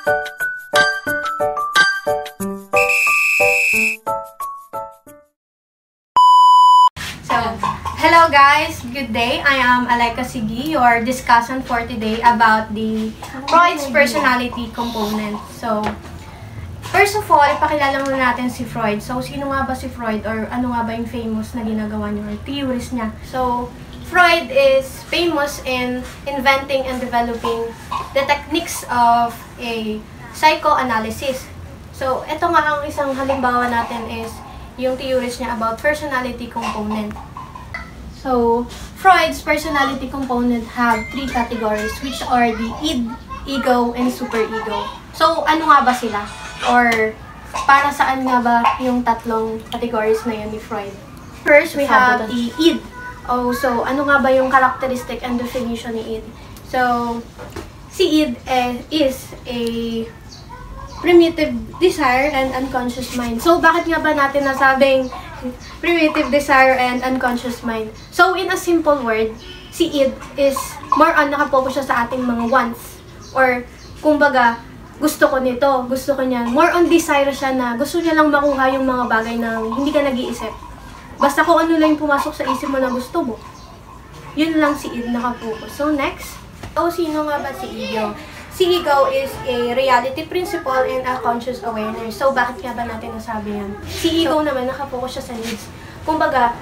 Hello guys, good day. I am Alaika Sigi, your discussant for today about the Freud's personality component. So, first of all, ipakilala muna natin si Freud. So, sino nga ba si Freud or ano nga ba yung famous na ginagawa niya or theories niya? So, Freud is famous in inventing and developing the techniques of a psychoanalysis. So, ito nga ang isang halimbawa natin is yung theories niya about personality component. So, Freud's personality component have three categories, which are the id, ego, and superego. So, ano nga ba sila? Or, para saan nga ba yung tatlong categories na yun ni Freud? First, we have the id. Oh, so, ano nga ba yung characteristic and definition ni id? So, si id is a primitive desire and unconscious mind. So, bakit nga ba natin nasabing primitive desire and unconscious mind? So, in a simple word, si id is more on nakapokus siya sa ating mga wants. Or, kumbaga, gusto ko nito, gusto ko niyan. More on desire siya na gusto niya lang makuha yung mga bagay na hindi ka nag-iisip. Basta kung ano lang yung pumasok sa isip mo na gusto mo. Yun lang si id nakapokus. So, next. So, sino nga ba si ego? Si ego is a reality principle and a conscious awareness. So, bakit nga ba natin nasabi yan? Si ego naman, nakapokus siya sa needs. Kumbaga,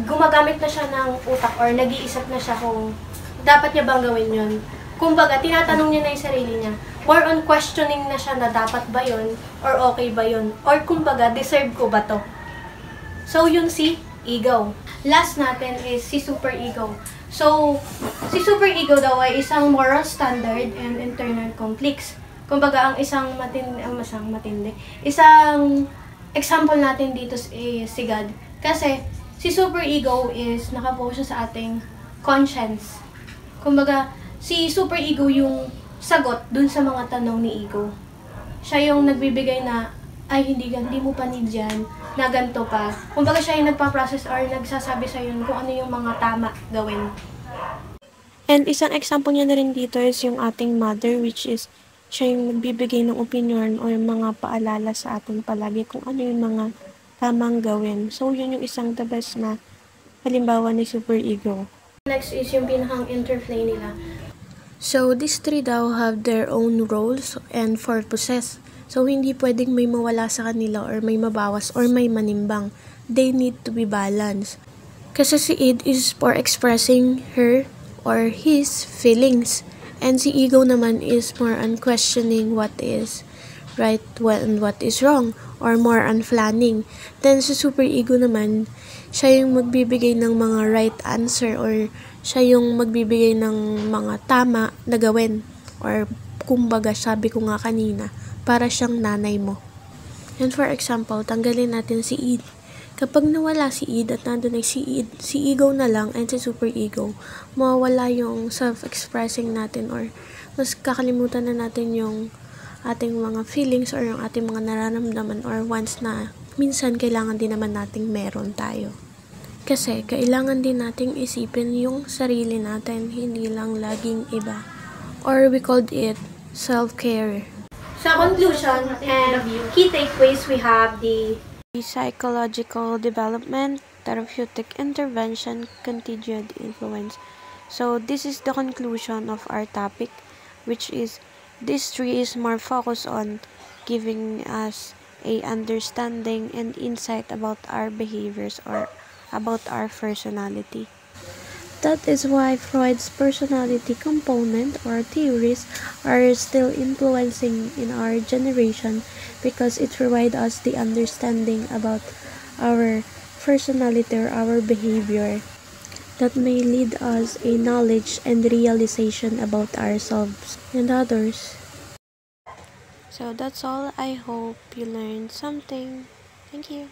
gumagamit na siya ng utak or nag-iisip na siya kung dapat niya bang gawin yun. Kumbaga, tinatanong niya na yung sarili niya. More on questioning na siya na dapat ba yun or okay ba yun. Or kumbaga, deserve ko ba to? So, yun si ego. Last natin is si superego. So, si superego daw ay isang moral standard and internal conflicts. Kumbaga, ang isang matindi. Isang example natin dito is si God. Kasi, si superego is nakapokus sa ating conscience. Kumbaga, si superego yung sagot dun sa mga tanong ni ego. Siya yung nagbibigay na, ay hindi mo pa need yan, na ganito pa. Kumbaga siya yung nagpa-process or nagsasabi sa yun kung ano yung mga tama gawin. And isang example niya na rin dito is yung ating mother, which is siya yung nagbibigay ng opinion or mga paalala sa atin palagi kung ano yung mga tamang gawin. So yun yung isang the best na halimbawa ni superego. Next is yung pinakang interplay nila. So these three daw have their own roles and purposes. So, hindi pwedeng may mawala sa kanila or may mabawas or may manimbang. They need to be balanced. Kasi si id is for expressing her or his feelings. And si ego naman is more on questioning what is right and what is wrong or more on planning. Then si superego naman, siya yung magbibigay ng mga right answer or siya yung magbibigay ng mga tama na gawin. Or kumbaga, sabi ko nga kanina, para siyang nanay mo. And for example, tanggalin natin si id. Kapag nawala si id at nandun ay si id, si ego na lang and si superego, mawawala yung self-expressing natin or mas kakalimutan na natin yung ating mga feelings or yung ating mga nararamdaman or wants na minsan kailangan din naman nating meron tayo. Kasi kailangan din nating isipin yung sarili natin, hindi lang laging iba. Or we called it self-care. Sa conclusion and key takeaways, we have the psychological development, therapeutic intervention, contingent influence. So this is the conclusion of our topic, which is this tree is more focused on giving us a understanding and insight about our behaviors or about our personality. That is why Freud's personality component or theories are still influencing in our generation because it provides us the understanding about our personality or our behavior that may lead us a knowledge and realization about ourselves and others. So that's all. I hope you learned something. Thank you.